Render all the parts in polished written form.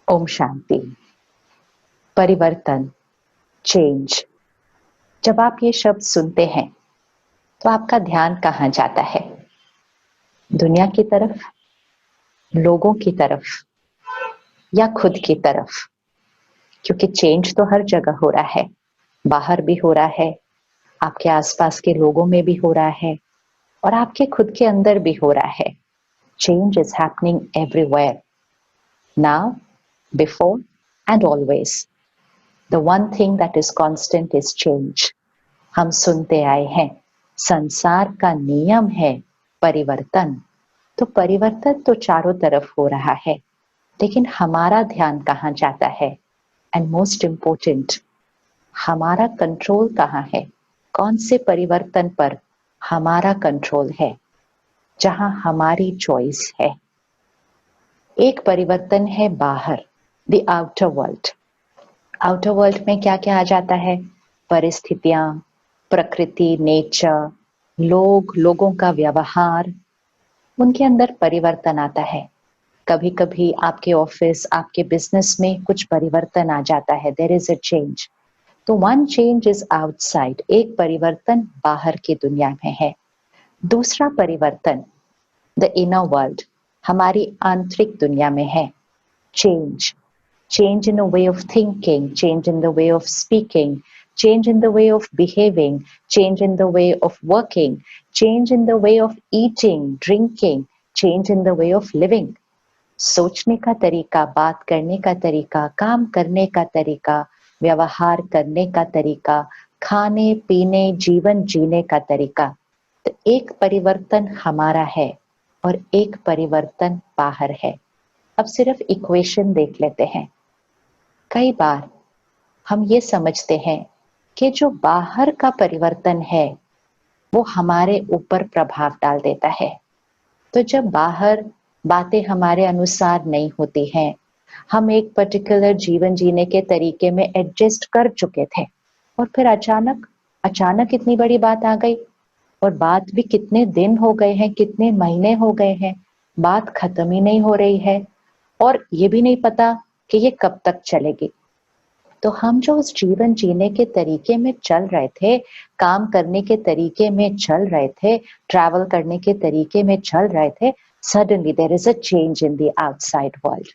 ओम शांति। परिवर्तन, चेंज। जब आप ये शब्द सुनते हैं तो आपका ध्यान कहाँ जाता है? दुनिया की तरफ, लोगों की तरफ या खुद की तरफ? क्योंकि चेंज तो हर जगह हो रहा है, बाहर भी हो रहा है, आपके आसपास के लोगों में भी हो रहा है और आपके खुद के अंदर भी हो रहा है। Change is happening everywhere, now, before and always. The one thing that is constant is change. हम सुनते आए हैं, संसार का नियम है परिवर्तन। तो परिवर्तन तो चारों तरफ हो रहा है, लेकिन हमारा ध्यान कहाँ जाता है? एंड मोस्ट इम्पोर्टेंट, हमारा कंट्रोल कहाँ है? कौन से परिवर्तन पर हमारा कंट्रोल है, जहां हमारी चॉइस है? एक परिवर्तन है बाहर, the outer world. Outer world में क्या क्या आ जाता है? परिस्थितियां, प्रकृति, नेचर, लोग, लोगों का व्यवहार, उनके अंदर परिवर्तन आता है। कभी कभी आपके ऑफिस, आपके बिजनेस में कुछ परिवर्तन आ जाता है, देयर इज अ चेंज। तो वन चेंज इज आउटसाइड, एक परिवर्तन बाहर की दुनिया में है। दूसरा परिवर्तन द इनर वर्ल्ड, हमारी आंतरिक दुनिया में है। Change, change in the way of thinking, change in the way of speaking, change in the way of behaving, change in the way of working, change in the way of eating, drinking, change in the way of living. सोचने का तरीका, बात करने का तरीका, काम करने का तरीका, व्यवहार करने का तरीका, खाने पीने, जीवन जीने का तरीका। तो एक परिवर्तन हमारा है और एक परिवर्तन बाहर है। अब सिर्फ इक्वेशन देख लेते हैं। कई बार हम ये समझते हैं कि जो बाहर का परिवर्तन है वो हमारे ऊपर प्रभाव डाल देता है। तो जब बाहर बातें हमारे अनुसार नहीं होती हैं, हम एक पर्टिकुलर जीवन जीने के तरीके में एडजस्ट कर चुके थे और फिर अचानक अचानक इतनी बड़ी बात आ गई, और बात भी कितने दिन हो गए हैं, कितने महीने हो गए हैं, बात खत्म ही नहीं हो रही है और ये भी नहीं पता कि ये कब तक चलेगी। तो हम जो उस जीवन जीने के तरीके में चल रहे थे, काम करने के तरीके में चल रहे थे, ट्रैवल करने के तरीके में चल रहे थे, suddenly there is a change in the outside world.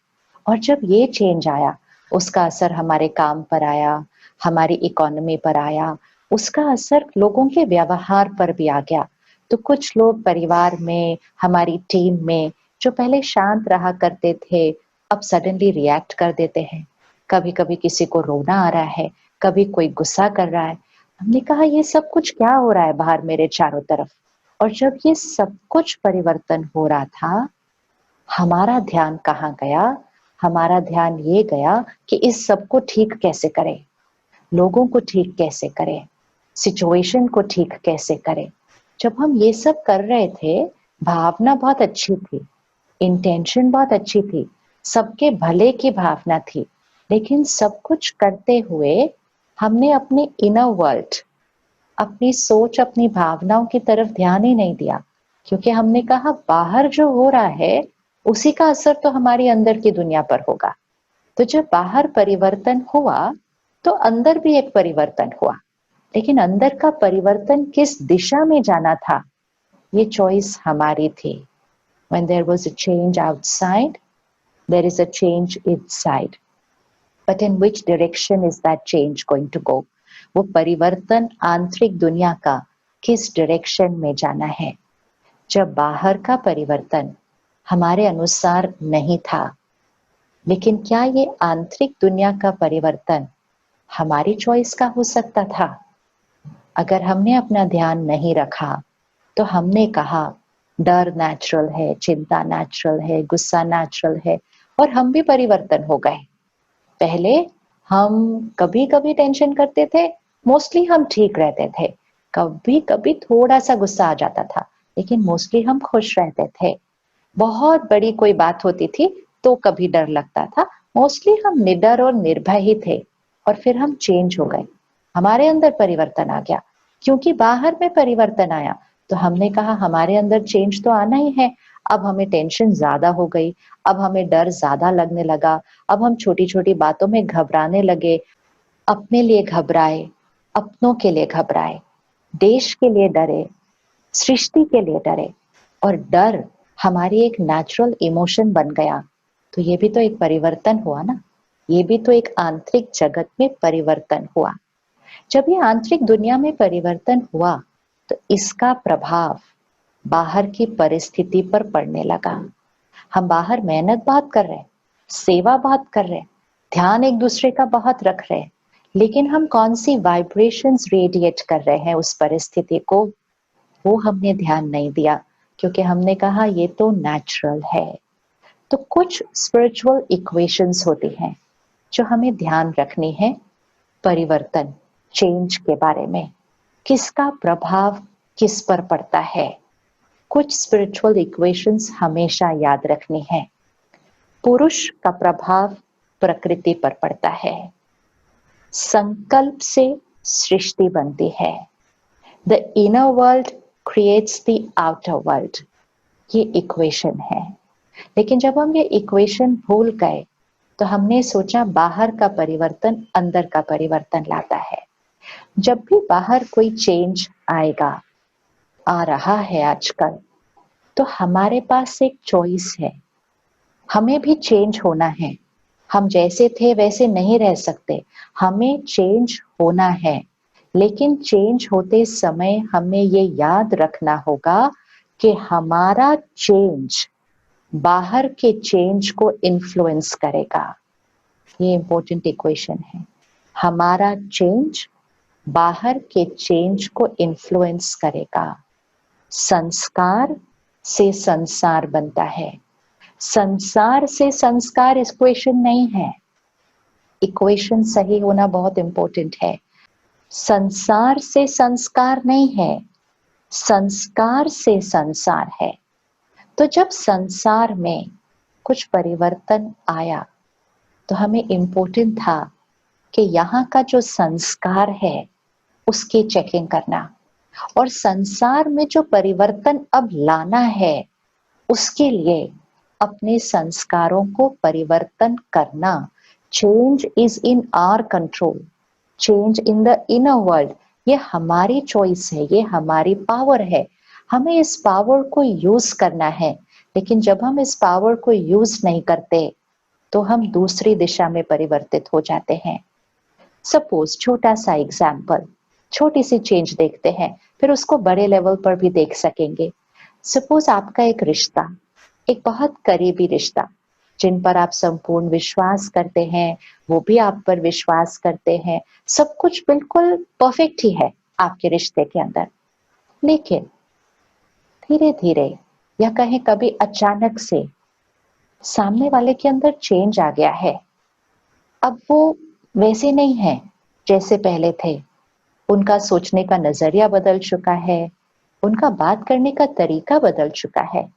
और जब ये चेंज आया, उसका असर हमारे काम पर आया, हमारी इकोनॉमी पर आया, उसका असर लोगों के व्यवहार पर भी आ गया। तो कुछ लोग परिवार में, हमारी टीम में, जो पहले शांत रहा करते थे, अब सडनली रिएक्ट कर देते हैं। कभी कभी किसी को रोना आ रहा है, कभी कोई गुस्सा कर रहा है। हमने कहा ये सब कुछ क्या हो रहा है बाहर मेरे चारों तरफ? और जब ये सब कुछ परिवर्तन हो रहा था, हमारा ध्यान कहाँ गया? हमारा ध्यान ये गया कि इस सब को ठीक कैसे करें, लोगों को ठीक कैसे करें, सिचुएशन को ठीक कैसे करें। जब हम ये सब कर रहे थे, भावना बहुत अच्छी थी, इंटेंशन बहुत अच्छी थी, सबके भले की भावना थी, लेकिन सब कुछ करते हुए हमने अपने इनर वर्ल्ड, अपनी सोच, अपनी भावनाओं की तरफ ध्यान ही नहीं दिया, क्योंकि हमने कहा बाहर जो हो रहा है उसी का असर तो हमारी अंदर की दुनिया पर होगा। तो जब बाहर परिवर्तन हुआ तो अंदर भी एक परिवर्तन हुआ, लेकिन अंदर का परिवर्तन किस दिशा में जाना था, ये चॉइस हमारी थी। When there was a change outside, there is a change inside. But in which direction is that change going to go? वो परिवर्तन आंतरिक दुनिया का किस डायरेक्शन में जाना है? जब बाहर का परिवर्तन हमारे अनुसार नहीं था, लेकिन क्या ये आंतरिक दुनिया का परिवर्तन हमारी चॉइस का हो सकता था? अगर हमने अपना ध्यान नहीं रखा तो हमने कहा डर नेचुरल है, चिंता नेचुरल है, गुस्सा नेचुरल है, और हम भी परिवर्तन हो गए। पहले हम कभी कभी टेंशन करते थे, मोस्टली हम ठीक रहते थे। कभी कभी थोड़ा सा गुस्सा आ जाता था, लेकिन मोस्टली हम खुश रहते थे। बहुत बड़ी कोई बात होती थी तो कभी डर लगता था, मोस्टली हम निडर और निर्भय ही थे। और फिर हम चेंज हो गए, हमारे अंदर परिवर्तन आ गया। क्योंकि बाहर में परिवर्तन आया तो हमने कहा हमारे अंदर चेंज तो आना ही है, अब हमें टेंशन ज्यादा हो गई, अब हमें डर ज्यादा लगने लगा, अब हम छोटी छोटी बातों में घबराने लगे, अपने लिए घबराए, अपनों के लिए घबराए, देश के लिए डरे, सृष्टि के लिए डरे, और डर हमारी एक नेचुरल इमोशन बन गया। तो ये भी तो एक परिवर्तन हुआ ना, ये भी तो एक आंतरिक जगत में परिवर्तन हुआ। जब ये आंतरिक दुनिया में परिवर्तन हुआ तो इसका प्रभाव बाहर की परिस्थिति पर पड़ने लगा। हम बाहर मेहनत बहुत कर रहे हैं, सेवा बहुत कर रहे हैं, ध्यान एक दूसरे का बहुत रख रहे हैं, लेकिन हम कौन सी वाइब्रेशंस रेडिएट कर रहे हैं उस परिस्थिति को, वो हमने ध्यान नहीं दिया, क्योंकि हमने कहा ये तो नेचुरल है। तो कुछ स्पिरिचुअल इक्वेशंस होती हैं जो हमें ध्यान रखनी है परिवर्तन, चेंज के बारे में, किसका प्रभाव किस पर पड़ता है। कुछ स्पिरिचुअल इक्वेशंस हमेशा याद रखनी है। पुरुष का प्रभाव प्रकृति पर पड़ता है, संकल्प से सृष्टि बनती है, the inner world creates the outer world, ये इक्वेशन है। लेकिन जब हम ये इक्वेशन भूल गए तो हमने सोचा बाहर का परिवर्तन अंदर का परिवर्तन लाता है। जब भी बाहर कोई चेंज आएगा, आ रहा है आजकल, तो हमारे पास एक चॉइस है, हमें भी चेंज होना है। हम जैसे थे वैसे नहीं रह सकते, हमें चेंज होना है। लेकिन चेंज होते समय हमें ये याद रखना होगा कि हमारा चेंज बाहर के चेंज को इन्फ्लुएंस करेगा। ये इंपॉर्टेंट इक्वेशन है। हमारा चेंज बाहर के चेंज को इन्फ्लुएंस करेगा। संस्कार से संसार बनता है, संसार से संस्कार इक्वेशन नहीं है। इक्वेशन सही होना बहुत इंपॉर्टेंट है। संसार से संस्कार नहीं है, संस्कार से संसार है। तो जब संसार में कुछ परिवर्तन आया तो हमें इंपॉर्टेंट था कि यहाँ का जो संस्कार है उसकी चेकिंग करना, और संसार में जो परिवर्तन अब लाना है उसके लिए अपने संस्कारों को परिवर्तन करना। Change is in our control, change in the inner world, ये हमारी चॉइस है, ये हमारी पावर है। हमें इस पावर को यूज करना है। लेकिन जब हम इस पावर को यूज नहीं करते तो हम दूसरी दिशा में परिवर्तित हो जाते हैं। सपोज छोटा सा एग्जाम्पल, छोटी सी चेंज देखते हैं, फिर उसको बड़े लेवल पर भी देख सकेंगे। सपोज आपका एक रिश्ता, एक बहुत करीबी रिश्ता, जिन पर आप संपूर्ण विश्वास करते हैं, वो भी आप पर विश्वास करते हैं, सब कुछ बिल्कुल परफेक्ट ही है आपके रिश्ते के अंदर। लेकिन धीरे धीरे या कहें कभी अचानक से सामने वाले के अंदर चेंज आ गया है। अब वो वैसे नहीं है जैसे पहले थे, उनका सोचने का नजरिया बदल चुका है, उनका बात करने का तरीका बदल चुका है,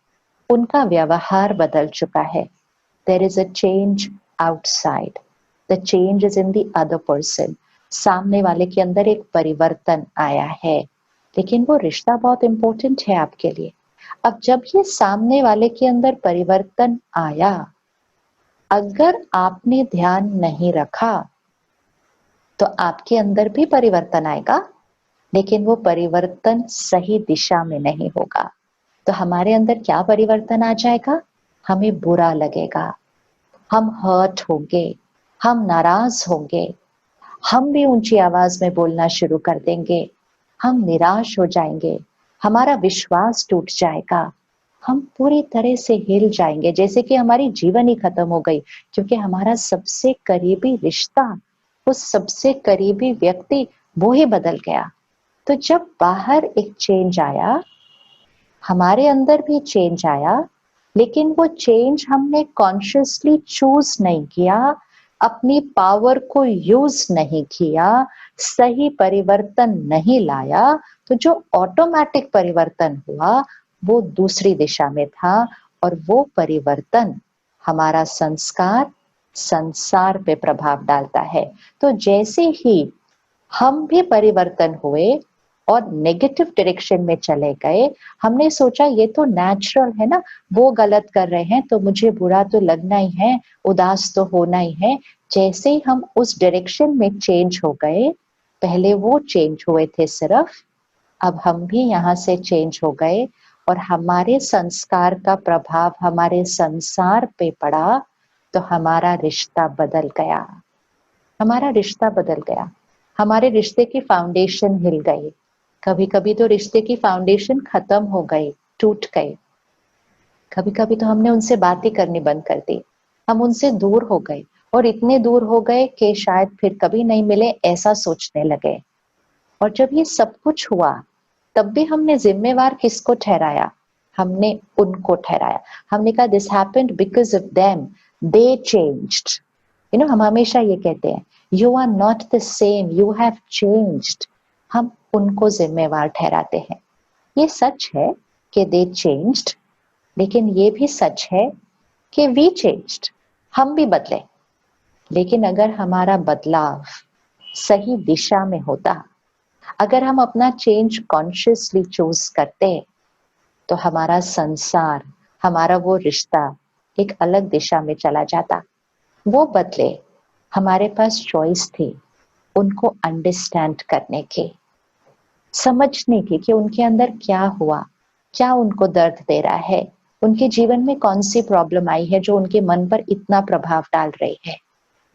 उनका व्यवहार बदल चुका है। There is a change outside. The change is in the other person. सामने वाले के अंदर एक परिवर्तन आया है, लेकिन वो रिश्ता बहुत इंपॉर्टेंट है आपके लिए। अब जब ये सामने वाले के अंदर परिवर्तन आया, अगर आपने ध्यान नहीं रखा तो आपके अंदर भी परिवर्तन आएगा, लेकिन वो परिवर्तन सही दिशा में नहीं होगा। तो हमारे अंदर क्या परिवर्तन आ जाएगा? हमें बुरा लगेगा, हम हर्ट होंगे, हम नाराज होंगे, हम भी ऊंची आवाज में बोलना शुरू कर देंगे, हम निराश हो जाएंगे, हमारा विश्वास टूट जाएगा, हम पूरी तरह से हिल जाएंगे, जैसे कि हमारी जीवन ही खत्म हो गई, क्योंकि हमारा सबसे करीबी रिश्ता, उस सबसे करीबी व्यक्ति वो ही बदल गया। तो जब बाहर एक चेंज आया, हमारे अंदर भी चेंज आया, लेकिन वो चेंज हमने कॉन्शियसली चूज नहीं किया, अपनी पावर को यूज नहीं किया, सही परिवर्तन नहीं लाया, तो जो ऑटोमेटिक परिवर्तन हुआ वो दूसरी दिशा में था, और वो परिवर्तन हमारा संस्कार संसार पे प्रभाव डालता है। तो जैसे ही हम भी परिवर्तन हुए, और नेगेटिव डायरेक्शन में चले गए, हमने सोचा ये तो नेचुरल है ना, वो गलत कर रहे हैं तो मुझे बुरा तो लगना ही है, उदास तो होना ही है। जैसे ही हम उस डायरेक्शन में चेंज हो गए, पहले वो चेंज हुए थे सिर्फ, अब हम भी यहाँ से चेंज हो गए और हमारे संस्कार का प्रभाव हमारे संसार पे पड़ा, तो हमारा रिश्ता बदल गया। हमारा रिश्ता बदल गया, हमारे रिश्ते की फाउंडेशन हिल गई। कभी कभी तो रिश्ते की फाउंडेशन खत्म हो गई, टूट गई। कभी कभी तो हमने उनसे बातें करनी बंद कर दी, हम उनसे दूर हो गए, और इतने दूर हो गए कि शायद फिर कभी नहीं मिले, ऐसा सोचने लगे। और जब ये सब कुछ हुआ, तब भी हमने जिम्मेवार किसको ठहराया? हमने उनको ठहराया। हमने कहा this happened because of them, they changed. हम हमेशा ये कहते हैं, you are not the same, you have changed. हम उनको जिम्मेवार ठहराते हैं। ये सच है कि दे चेंज्ड, लेकिन ये भी सच है कि वी चेंज्ड, हम भी बदले। लेकिन अगर हमारा बदलाव सही दिशा में होता, अगर हम अपना चेंज कॉन्शियसली चूज करते, तो हमारा संसार, हमारा वो रिश्ता एक अलग दिशा में चला जाता। वो बदले, हमारे पास चॉइस थी उनको अंडरस्टैंड करने की, समझने की कि उनके अंदर क्या हुआ, क्या उनको दर्द दे रहा है, उनके जीवन में कौन सी प्रॉब्लम आई है जो उनके मन पर इतना प्रभाव डाल रही है।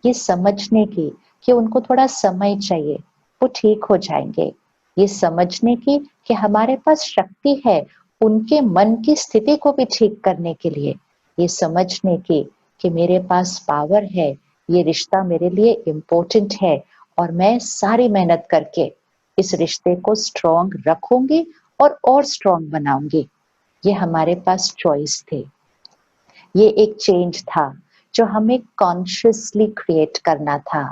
ये समझने की कि उनको थोड़ा समय चाहिए, वो ठीक हो जाएंगे। ये समझने की कि हमारे पास शक्ति है उनके मन की स्थिति को भी ठीक करने के लिए। ये समझने की कि मेरे पास पावर है, ये रिश्ता मेरे लिए इम्पोर्टेंट है, और मैं सारी मेहनत करके इस रिश्ते को स्ट्रॉन्ग रखूंगी और स्ट्रॉन्ग बनाऊंगी। ये हमारे पास चॉइस थी। ये एक चेंज था जो हमें कॉन्शियसली क्रिएट करना था,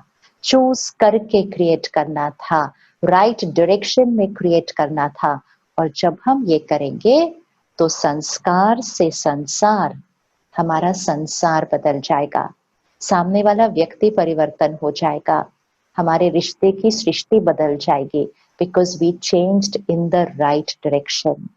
चूज करके क्रिएट करना था, राइट डायरेक्शन में क्रिएट करना था। और जब हम ये करेंगे, तो संस्कार से संसार, हमारा संसार बदल जाएगा, सामने वाला व्यक्ति परिवर्तन हो जाएगा, हमारे रिश्ते की सृष्टि बदल जाएगी, because we changed in the right direction.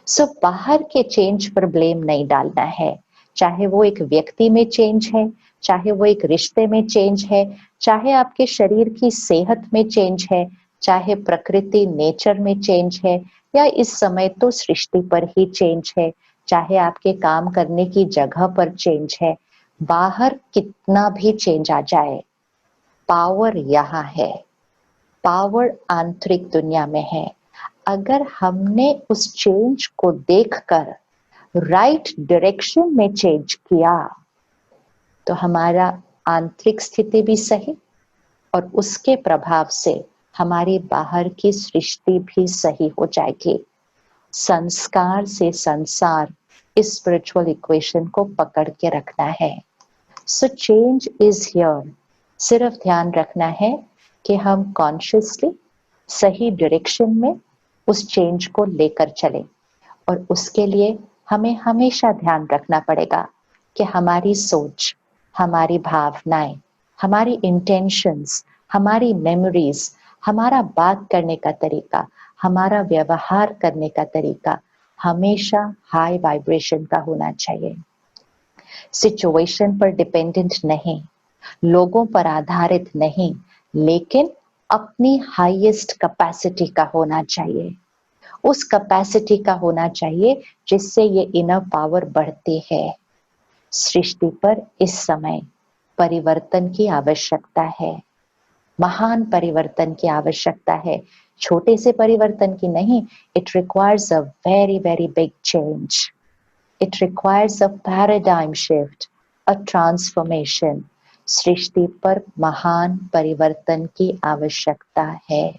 So बाहर के चेंज पर ब्लेम नहीं डालना है, चाहे वो एक व्यक्ति में चेंज है, चाहे वो एक रिश्ते में चेंज है, चाहे आपके शरीर की सेहत में चेंज है, चाहे प्रकृति नेचर में चेंज है, या इस समय तो सृष्टि पर ही चेंज है, चाहे आपके काम करने की जगह पर चेंज है। बाहर कितना भी चेंज आ जाए, पावर यहाँ है, पावर आंतरिक दुनिया में है। अगर हमने उस चेंज को देखकर राइट डायरेक्शन में चेंज किया, तो हमारा आंतरिक स्थिति भी सही, और उसके प्रभाव से हमारी बाहर की सृष्टि भी सही हो जाएगी। संस्कार से संसार, इस स्पिरिचुअल इक्वेशन को पकड़ के रखना है। So change is here. सिर्फ ध्यान रखना है कि हम कॉन्शियसली सही डायरेक्शन में उस चेंज को लेकर चलें, और उसके लिए हमें हमेशा ध्यान रखना पड़ेगा कि हमारी सोच, हमारी भावनाएं, हमारी इंटेंशंस, हमारी मेमोरीज, हमारा बात करने का तरीका, हमारा व्यवहार करने का तरीका हमेशा हाई वाइब्रेशन का होना चाहिए। सिचुएशन पर डिपेंडेंट नहीं, लोगों पर आधारित नहीं, लेकिन अपनी हाईएस्ट कैपेसिटी का होना चाहिए। उस कैपेसिटी का होना चाहिए जिससे ये इनर पावर बढ़ती है। सृष्टि पर इस समय परिवर्तन की आवश्यकता है, महान परिवर्तन की आवश्यकता है, छोटे से परिवर्तन की नहीं। It requires a very very big change, it requires a paradigm shift, a transformation. सृष्टि पर महान परिवर्तन की आवश्यकता है।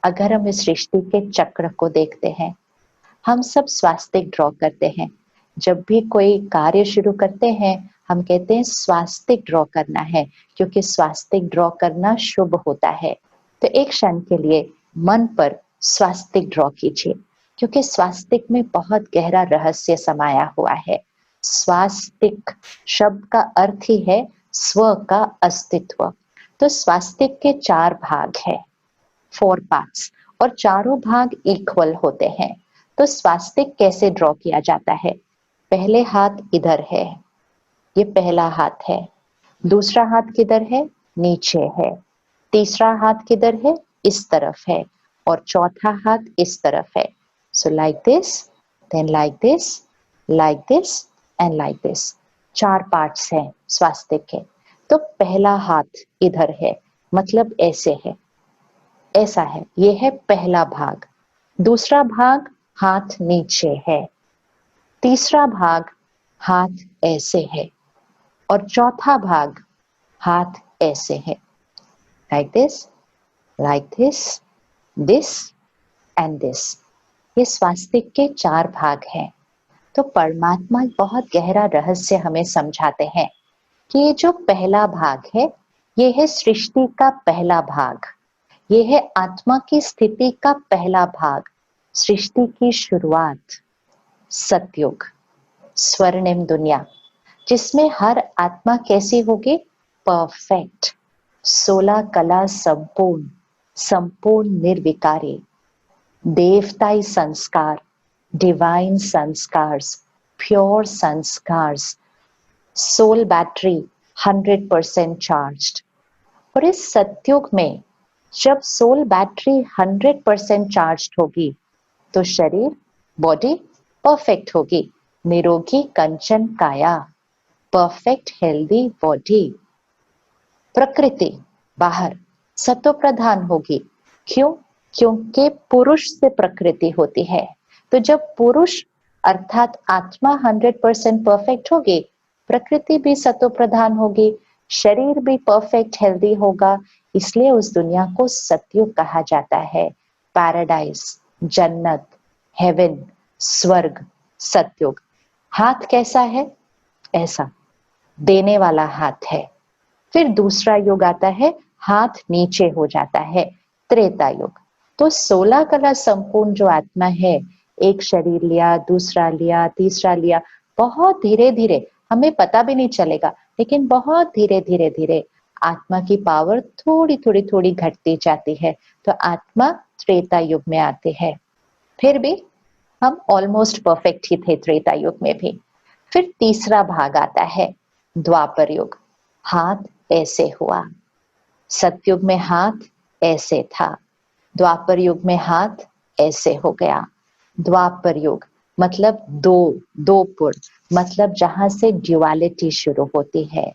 अगर हम इस सृष्टि के चक्र को देखते हैं, हम सब स्वास्तिक ड्रॉ करते हैं। जब भी कोई कार्य शुरू करते हैं, हम कहते हैं स्वास्तिक ड्रॉ करना है, क्योंकि स्वास्तिक ड्रॉ करना शुभ होता है। तो एक क्षण के लिए मन पर स्वास्तिक ड्रॉ कीजिए, क्योंकि स्वास्तिक में बहुत गहरा रहस्य समाया हुआ है। स्वास्तिक शब्द का अर्थ ही है स्व का अस्तित्व। तो स्वास्तिक के 4 भाग है, 4 पार्ट्स, और चारों भाग इक्वल होते हैं। तो स्वास्तिक कैसे ड्रॉ किया जाता है? पहले हाथ इधर है, ये पहला हाथ है। दूसरा हाथ किधर है? नीचे है। तीसरा हाथ किधर है? इस तरफ है। और चौथा हाथ इस तरफ है। So like this, then like this, like this and like this. चार पार्ट्स हैं स्वास्तिक के। तो पहला हाथ इधर है, मतलब ऐसे है, ऐसा है, ये है पहला भाग। दूसरा भाग हाथ नीचे है। तीसरा भाग हाथ ऐसे है। और चौथा भाग हाथ ऐसे है, like this, like this, this and this. ये स्वास्तिक के चार भाग हैं। तो परमात्मा बहुत गहरा रहस्य हमें समझाते हैं कि ये जो पहला भाग है, ये है सृष्टि का पहला भाग, ये है आत्मा की स्थिति का पहला भाग, सृष्टि की शुरुआत, सतयुग, स्वर्णिम दुनिया, जिसमें हर आत्मा कैसी होगी? परफेक्ट, 16 कला संपूर्ण, संपूर्ण निर्विकारी, देवताई संस्कार, divine संस्कार्स, pure संस्कार्स, soul battery 100% charged. और इस सतयुग में जब सोल बैटरी 100% चार्ज्ड होगी तो शरीर, बॉडी परफेक्ट होगी, निरोगी कंचन काया, परफेक्ट हेल्दी बॉडी। प्रकृति बाहर सतो प्रधान होगी। क्यों? क्योंकि पुरुष से प्रकृति होती है। तो जब पुरुष अर्थात आत्मा 100% परफेक्ट होगी, प्रकृति भी सतो प्रधान होगी, शरीर भी परफेक्ट हेल्दी होगा। इसलिए उस दुनिया को सतयुग कहा जाता है। पैराडाइज, जन्नत, हेवन, स्वर्ग, सतयुग। हाथ कैसा है? ऐसा, देने वाला हाथ है। फिर दूसरा युग आता है, हाथ नीचे हो जाता है, त्रेता युग। तो 16 कला संपूर्ण जो आत्मा है, एक शरीर लिया, दूसरा लिया, तीसरा लिया, बहुत धीरे धीरे, हमें पता भी नहीं चलेगा, लेकिन बहुत धीरे धीरे धीरे आत्मा की पावर थोड़ी थोड़ी थोड़ी घटती जाती है। तो आत्मा त्रेता युग में आते हैं। फिर भी हम ऑलमोस्ट परफेक्ट ही थे त्रेता युग में भी। फिर तीसरा भाग आता है, द्वापर युग। हाथ ऐसे हुआ। सतयुग में हाथ ऐसे था, द्वापर युग में हाथ ऐसे हो गया। द्वापर युग मतलब दो, दो पुर, मतलब जहां से ड्युअलिटी शुरू होती है,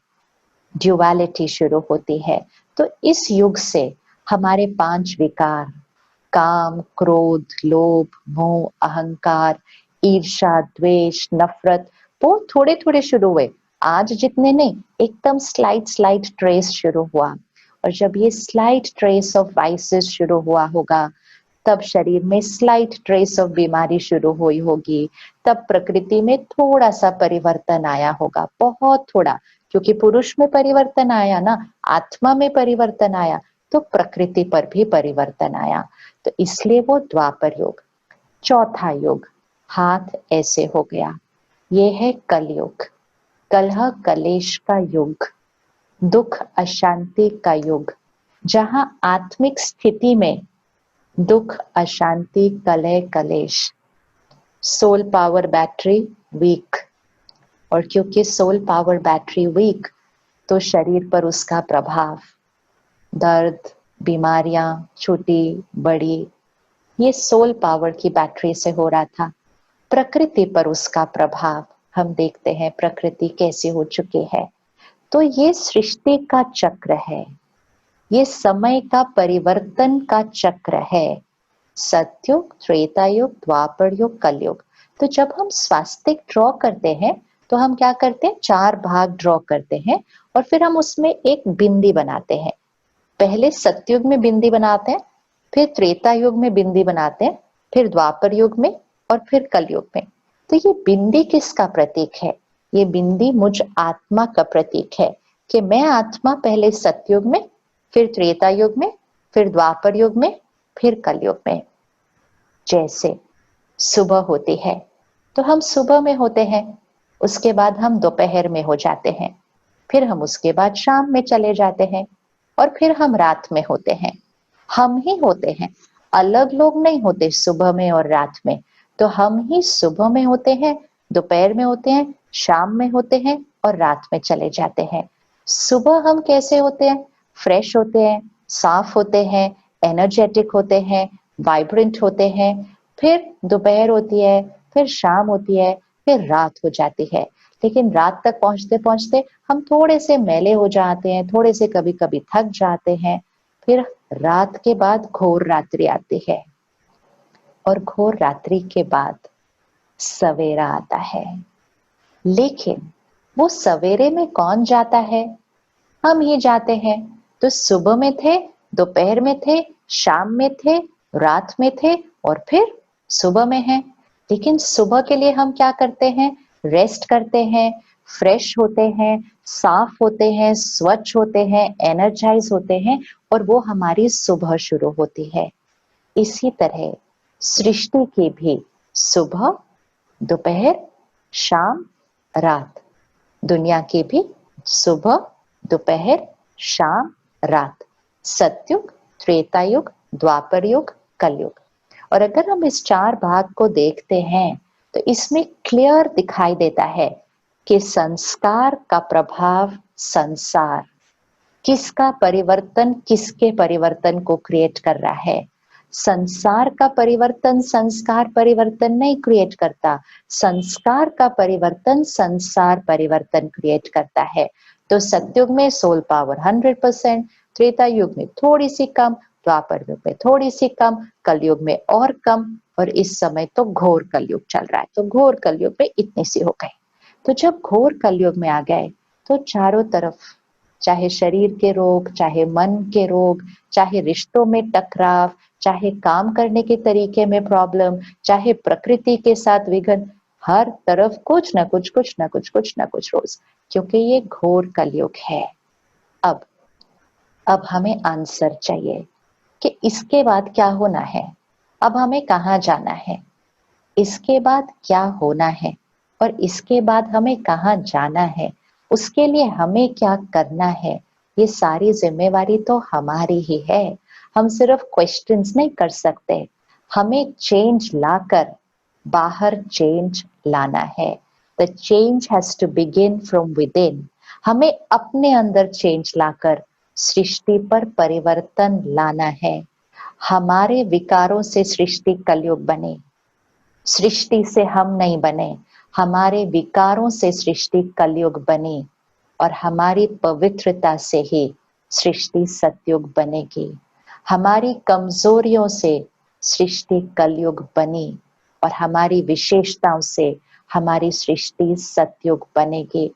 ड्युअलिटी शुरू होती है। तो इस युग से हमारे 5 विकार, काम, क्रोध, लोभ, मोह, अहंकार, ईर्ष्या, द्वेष, नफरत, वो थोड़े थोड़े शुरू हुए। आज जितने नहीं, एकदम स्लाइड स्लाइड ट्रेस शुरू हुआ। और जब ये स्लाइड ट्रेस ऑफ वाइसेस शुरू हुआ होगा, तब शरीर में स्लाइड ट्रेस ऑफ बीमारी शुरू हुई होगी, तब प्रकृति में थोड़ा सा परिवर्तन आया होगा, बहुत थोड़ा। क्योंकि पुरुष में परिवर्तन आया ना, आत्मा में परिवर्तन आया, तो प्रकृति पर भी परिवर्तन आया। तो इसलिए वो द्वापर युग। चौथा युग, हाथ ऐसे हो गया, ये है कलयुग, कलह कलेश का युग, दुख अशांति का युग, जहां आत्मिक स्थिति में दुख, अशांति, कलह, कलेश, सोल पावर बैटरी वीक। और क्योंकि सोल पावर बैटरी वीक, तो शरीर पर उसका प्रभाव, दर्द, बीमारियां, छोटी बड़ी, ये सोल पावर की बैटरी से हो रहा था। प्रकृति पर उसका प्रभाव हम देखते हैं, प्रकृति कैसी हो चुकी है। तो ये सृष्टि का चक्र है, ये समय का परिवर्तन का चक्र है। सतयुग, त्रेता युग, द्वापर युग, कलयुग। तो जब हम स्वास्तिक ड्रॉ करते हैं तो हम क्या करते हैं? 4 भाग ड्रॉ करते हैं और फिर हम उसमें एक बिंदी बनाते हैं। पहले सतयुग में बिंदी बनाते हैं, फिर त्रेता युग में बिंदी बनाते हैं, फिर द्वापर युग में और फिर कलयुग में। तो ये बिंदी किसका प्रतीक है? ये बिंदी मुझ आत्मा का प्रतीक है कि मैं आत्मा पहले सतयुग में, फिर त्रेता युग में, फिर द्वापर युग में, फिर कलयुग में। जैसे सुबह होती है तो हम सुबह में होते हैं, उसके बाद हम दोपहर में हो जाते हैं, फिर हम उसके बाद शाम में चले जाते हैं और फिर हम रात में होते हैं। हम ही होते हैं। अलग लोग नहीं होते सुबह में और रात में, तो हम ही सुबह में होते हैं, दोपहर में होते हैं, शाम में होते हैं और रात में चले जाते हैं। सुबह हम कैसे होते हैं? फ्रेश होते हैं, साफ होते हैं, एनर्जेटिक होते हैं, वाइब्रेंट होते हैं। फिर दोपहर होती है, फिर शाम होती है, फिर रात हो जाती है। लेकिन रात तक पहुंचते पहुंचते हम थोड़े से मैले हो जाते हैं, थोड़े से कभी कभी थक जाते हैं। फिर रात के बाद घोर रात्रि आती है और घोर रात्रि के बाद सवेरा आता है। लेकिन वो सवेरे में कौन जाता है? हम ही जाते हैं। तो सुबह में थे, दोपहर में थे, शाम में थे, रात में थे और फिर सुबह में हैं। लेकिन सुबह के लिए हम क्या करते हैं? रेस्ट करते हैं, फ्रेश होते हैं, साफ होते हैं, स्वच्छ होते हैं, एनर्जाइज होते हैं और वो हमारी सुबह शुरू होती है। इसी तरह सृष्टि की भी सुबह, दोपहर, शाम, रात, दुनिया की भी सुबह, दोपहर, शाम, रात, सतयुग, त्रेता युग, द्वापर युग, कलयुग। और अगर हम इस चार भाग को देखते हैं तो इसमें क्लियर दिखाई देता है कि संस्कार का प्रभाव संसार, किसका परिवर्तन किसके परिवर्तन को क्रिएट कर रहा है। संसार का परिवर्तन संस्कार परिवर्तन नहीं क्रिएट करता, संस्कार का परिवर्तन संसार परिवर्तन क्रिएट करता है। तो सतयुग में सोल पावर 100%, त्रेता युग में थोड़ी सी कम, द्वापर युग में थोड़ी सी कम, कलयुग में और कम और इस समय तो घोर कलयुग चल रहा है। तो घोर कलयुग में इतनी सी हो गई। तो जब घोर कलयुग में आ गए तो चारों तरफ, चाहे शरीर के रोग, चाहे मन के रोग, चाहे रिश्तों में टकराव, चाहे काम करने के तरीके में प्रॉब्लम, चाहे प्रकृति के साथ विघन, हर तरफ कुछ ना कुछ कुछ ना कुछ कुछ ना कुछ रोज, क्योंकि ये घोर कलयुग है। अब हमें आंसर चाहिए कि इसके बाद क्या होना है, अब हमें कहाँ जाना है, इसके बाद क्या होना है और इसके बाद हमें कहाँ जाना है, उसके लिए हमें क्या करना है। ये सारी जिम्मेवारी तो हमारी ही है। हम सिर्फ क्वेश्चंस नहीं कर सकते, हमें चेंज लाकर बाहर चेंज लाना है। The change has to begin from within. हमें अपने अंदर चेंज लाकर सृष्टि पर परिवर्तन लाना है। हमारे विकारों से सृष्टि कलयुग बने, सृष्टि से हम नहीं बने, हमारे विकारों से सृष्टि कलयुग बनी और हमारी पवित्रता से ही सृष्टि सतयुग बनेगी। हमारी कमजोरियों से सृष्टि कलयुग बनी और हमारी विशेषताओं से हमारी सृष्टि सतयुग बनेगी।